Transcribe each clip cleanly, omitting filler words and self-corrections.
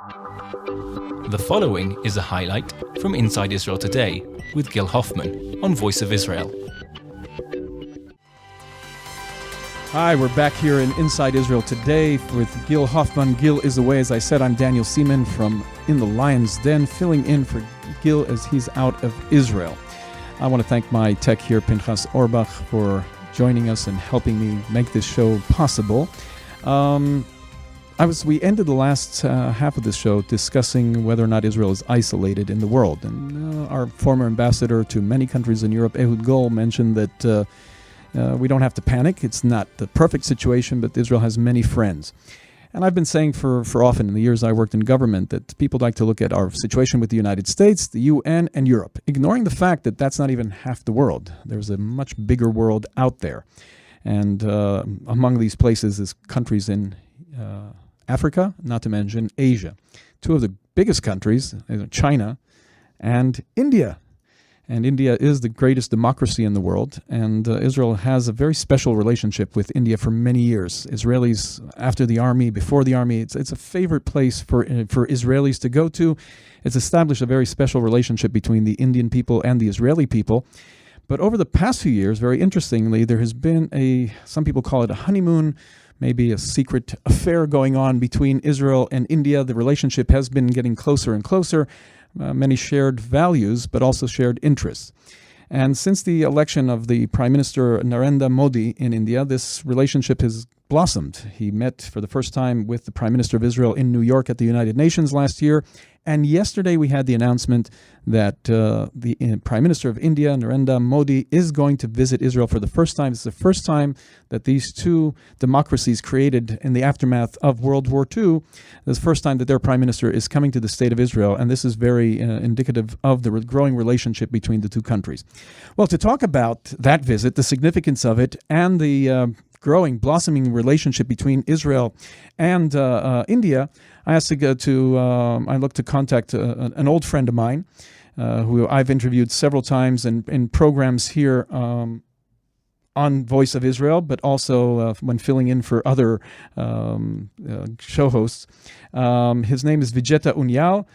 The following is a highlight from Inside Israel Today with Gil Hoffman on Voice of Israel. Hi, we're back here in Inside Israel Today with Gil Hoffman. Gil is away. As I said, I'm Daniel Seaman from In the Lion's Den, filling in for Gil as he's out of Israel. I want to thank my tech here, Pinchas Orbach, for joining us and helping me make this show possible. We ended the last half of the show discussing whether or not Israel is isolated in the world. And our former ambassador to many countries in Europe, Ehud Gol, mentioned that we don't have to panic. It's not the perfect situation, but Israel has many friends. And I've been saying for often in the years I worked in government that people like to look at our situation with the United States, the UN, and Europe, ignoring the fact that that's not even half the world. There's a much bigger world out there. And among these places is countries in Africa, not to mention Asia. Two of the biggest countries, China and India. And India is the greatest democracy in the world, and Israel has a very special relationship with India for many years. Israelis, after the army, before the army, it's a favorite place for Israelis to go to. It's established a very special relationship between the Indian people and the Israeli people. But over the past few years, very interestingly, there has been some people call it a honeymoon, maybe a secret affair going on between Israel and India. The relationship has been getting closer and closer. Many shared values, but also shared interests. And since the election of the Prime Minister Narendra Modi in India, this relationship has blossomed. He met for the first time with the Prime Minister of Israel in New York at the United Nations last year. And yesterday we had the announcement that the Prime Minister of India, Narendra Modi, is going to visit Israel for the first time. It's the first time that these two democracies created in the aftermath of World War II, it's the first time that their Prime Minister is coming to the State of Israel. And this is very indicative of the growing relationship between the two countries. Well, to talk about that visit, the significance of it, and the blossoming relationship between Israel and India, I asked I looked to contact an old friend of mine who I've interviewed several times in programs here on Voice of Israel, but also when filling in for other show hosts. His name is Vijeta Uniyal.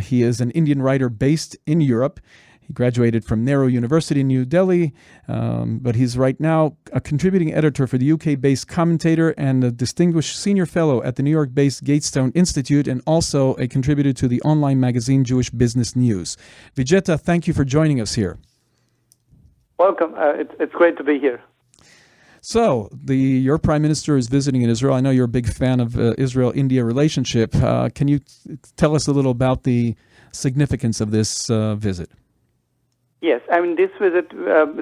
He is an Indian writer based in Europe. He graduated from Nehru University in New Delhi, but he's right now a contributing editor for the UK-based Commentator and a distinguished senior fellow at the New York-based Gatestone Institute, and also a contributor to the online magazine Jewish Business News. Vijeta, thank you for joining us here. Welcome. It's great to be here. So, your Prime Minister is visiting in Israel. I know you're a big fan of Israel-India relationship. Can you tell us a little about the significance of this visit? Yes, this visit,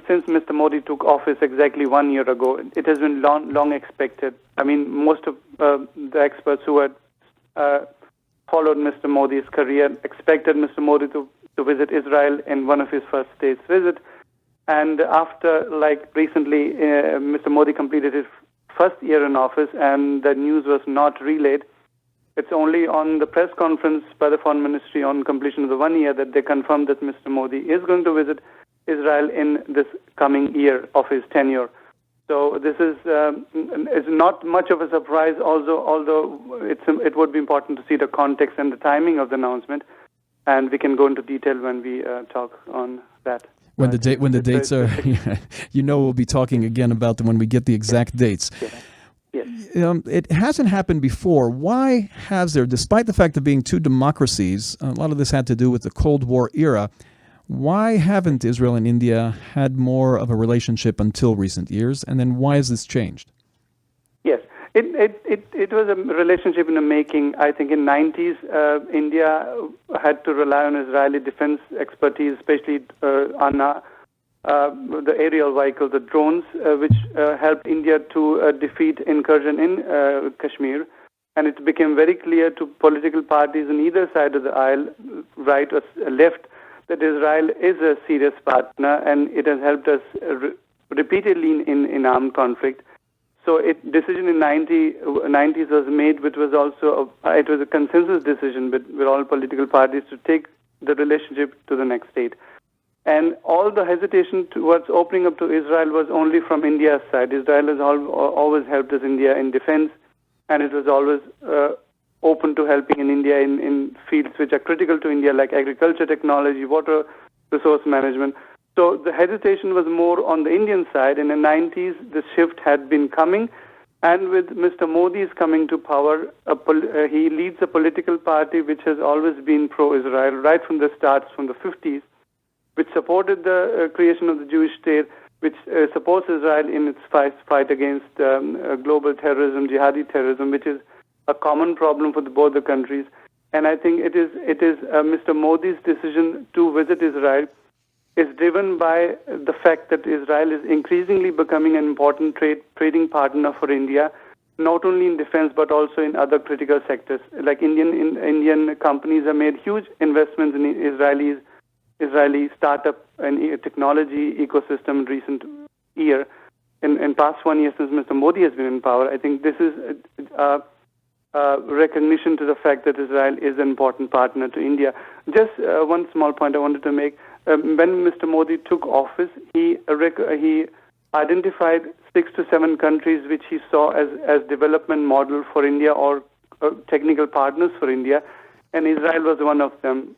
since Mr. Modi took office exactly 1 year ago, it has been long expected. Most of the experts who had followed Mr. Modi's career expected Mr. Modi to visit Israel in one of his first state's visit. And after, recently, Mr. Modi completed his first year in office and the news was not relayed. It's only on the press conference by the Foreign Ministry on completion of the 1 year that they confirmed that Mr. Modi is going to visit Israel in this coming year of his tenure. So this is not much of a surprise, although it would be important to see the context and the timing of the announcement, and we can go into detail when we talk on that. When the dates are, we'll be talking again about them when we get the exact dates. Yeah. Yes. It hasn't happened before. Why has there, despite the fact of being two democracies, a lot of this had to do with the Cold War era, why haven't Israel and India had more of a relationship until recent years? And then why has this changed? Yes, it was a relationship in the making. I think in the 90s, India had to rely on Israeli defense expertise, especially on the aerial vehicle, the drones, which helped India to defeat incursion in Kashmir. And it became very clear to political parties on either side of the aisle, right or left, that Israel is a serious partner, and it has helped us repeatedly in armed conflict. So decision in 90s was made, which was also it was a consensus decision with all political parties to take the relationship to the next state. And all the hesitation towards opening up to Israel was only from India's side. Israel has always helped us, India, in defense, and it was always open to helping in India in fields which are critical to India, like agriculture, technology, water resource management. So the hesitation was more on the Indian side. In the 90s, the shift had been coming. And with Mr. Modi's coming to power, he leads a political party which has always been pro-Israel, right from the start, from the 50s, which supported the creation of the Jewish state, which supports Israel in its fight against global terrorism, jihadi terrorism, which is a common problem for both the countries. And I think it is Mr. Modi's decision to visit Israel is driven by the fact that Israel is increasingly becoming an important trading partner for India, not only in defense but also in other critical sectors. Like Indian companies have made huge investments in Israeli startup and technology ecosystem in recent year. In past 1 year since Mr. Modi has been in power, I think this is recognition to the fact that Israel is an important partner to India. Just one small point I wanted to make. When Mr. Modi took office, he identified 6 to 7 countries which he saw as development model for India or technical partners for India, and Israel was one of them.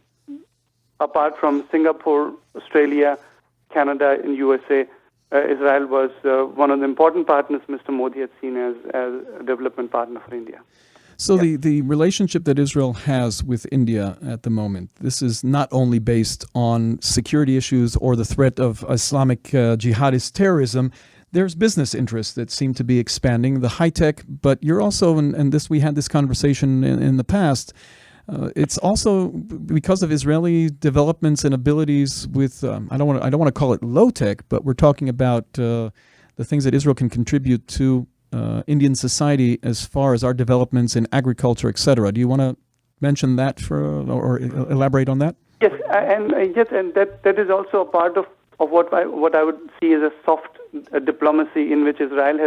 Apart from Singapore, Australia, Canada, and USA, Israel was one of the important partners Mr. Modi had seen as a development partner for India. So the relationship that Israel has with India at the moment, this is not only based on security issues or the threat of Islamic jihadist terrorism. There's business interests that seem to be expanding, the high tech, but you're also, and this we had this conversation in the past, it's also because of Israeli developments and abilities with, I don't want to call it low tech, but we're talking about the things that Israel can contribute to Indian society as far as our developments in agriculture, etc. Do you want to mention that or elaborate on that? Yes, and that is also a part of what I would see as a soft diplomacy in which Israel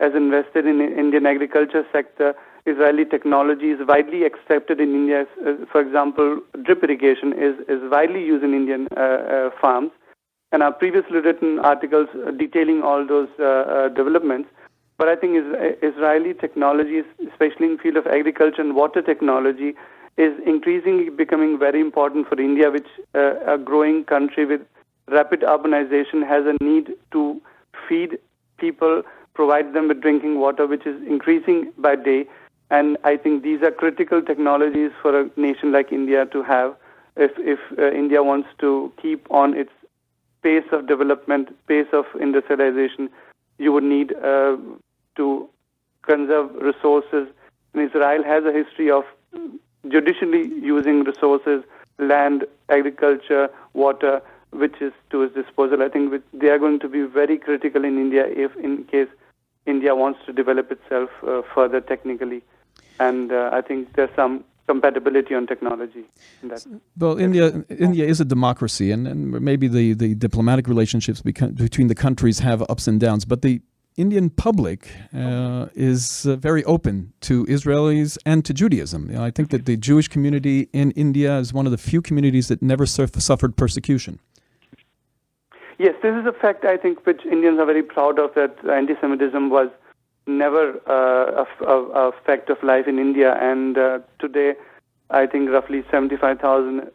has invested in the Indian agriculture sector. Israeli technology is widely accepted in India. For example, drip irrigation is widely used in Indian farms, and I've previously written articles detailing all those developments. But I think Israeli technology, especially in the field of agriculture and water technology, is increasingly becoming very important for India, which a growing country with rapid urbanization has a need to feed people, provide them with drinking water, which is increasing by day. And I think these are critical technologies for a nation like India to have if India wants to keep on its pace of development, pace of industrialization. You would need to conserve resources. And Israel has a history of judicially using resources, land, agriculture, water, which is to its disposal. I think they are going to be very critical in India if, in case India wants to develop itself further technically. And I think there's some compatibility on technology in that. Well, India is a democracy, and maybe the diplomatic relationships between the countries have ups and downs, but the Indian public is very open to Israelis and to Judaism. I think that the Jewish community in India is one of the few communities that never suffered persecution. Yes, this is a fact, I think, which Indians are very proud of, that anti-Semitism was never a fact of life in India. And today, I think roughly 75,000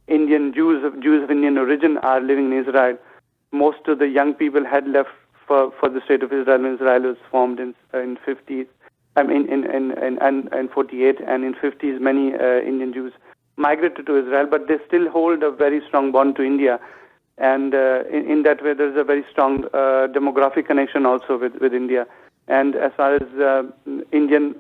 Indian Jews of Indian origin are living in Israel. Most of the young people had left for the state of Israel when Israel was formed in 50s. I mean, in 48, and in 50s, many Indian Jews migrated to Israel, but they still hold a very strong bond to India. And in that way, there's a very strong demographic connection also with India. And as far as Indian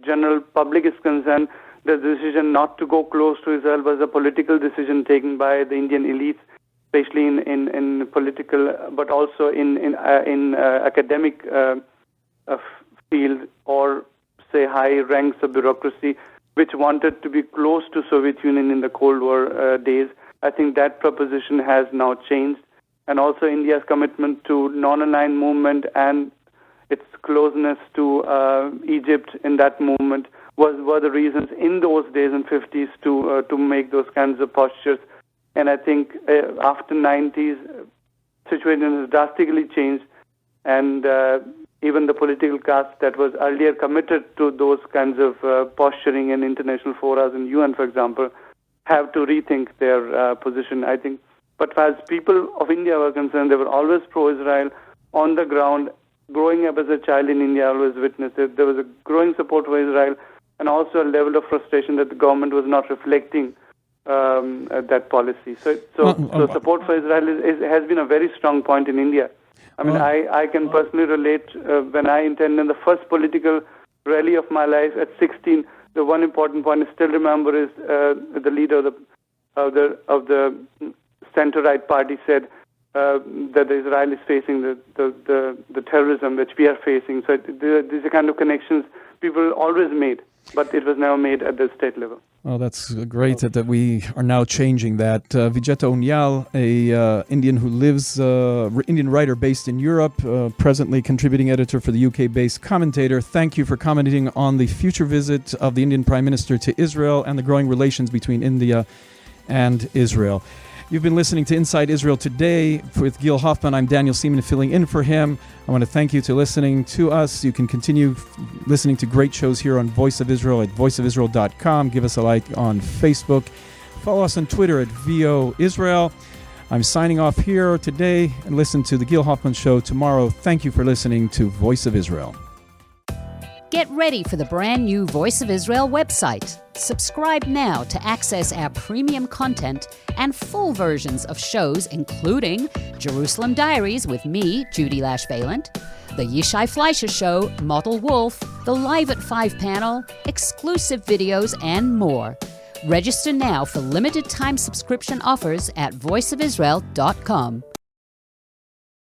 general public is concerned, the decision not to go close to Israel was a political decision taken by the Indian elites, especially in political, but also in academic field, or say high ranks of bureaucracy, which wanted to be close to Soviet Union in the Cold War days. I think that proposition has now changed, and also India's commitment to non-aligned movement and its closeness to Egypt in that movement were the reasons in those days in 50s to make those kinds of postures. And I think after 90s, situation has drastically changed, and even the political caste that was earlier committed to those kinds of posturing in international forums in UN, for example, have to rethink their position, I think. But as people of India were concerned, they were always pro-Israel on the ground. Growing up as a child in India, I always witnessed it. There was a growing support for Israel and also a level of frustration that the government was not reflecting that policy. So support for Israel has been a very strong point in India. I mean, I can personally relate when I attended the first political rally of my life at 16. The one important point I still remember is the leader of the center-right party said that Israel is facing the terrorism which we are facing. So these are kind of connections people always made, but it was never made at the state level. Well, that's great that we are now changing that. Vijeta Uniyal, a Indian who lives, Indian writer based in Europe, presently contributing editor for the UK-based Commentator. Thank you for commenting on the future visit of the Indian Prime Minister to Israel and the growing relations between India and Israel. You've been listening to Inside Israel Today with Gil Hoffman. I'm Daniel Seaman, filling in for him. I want to thank you for listening to us. You can continue listening to great shows here on Voice of Israel at voiceofisrael.com. Give us a like on Facebook. Follow us on Twitter at VO Israel. I'm signing off here today, and listen to The Gil Hoffman Show tomorrow. Thank you for listening to Voice of Israel. Get ready for the brand new Voice of Israel website. Subscribe now to access our premium content and full versions of shows including Jerusalem Diaries with me, Judy Lash-Valant, The Yishai Fleischer Show, Model Wolf, The Live at 5 panel, exclusive videos, and more. Register now for limited time subscription offers at voiceofisrael.com.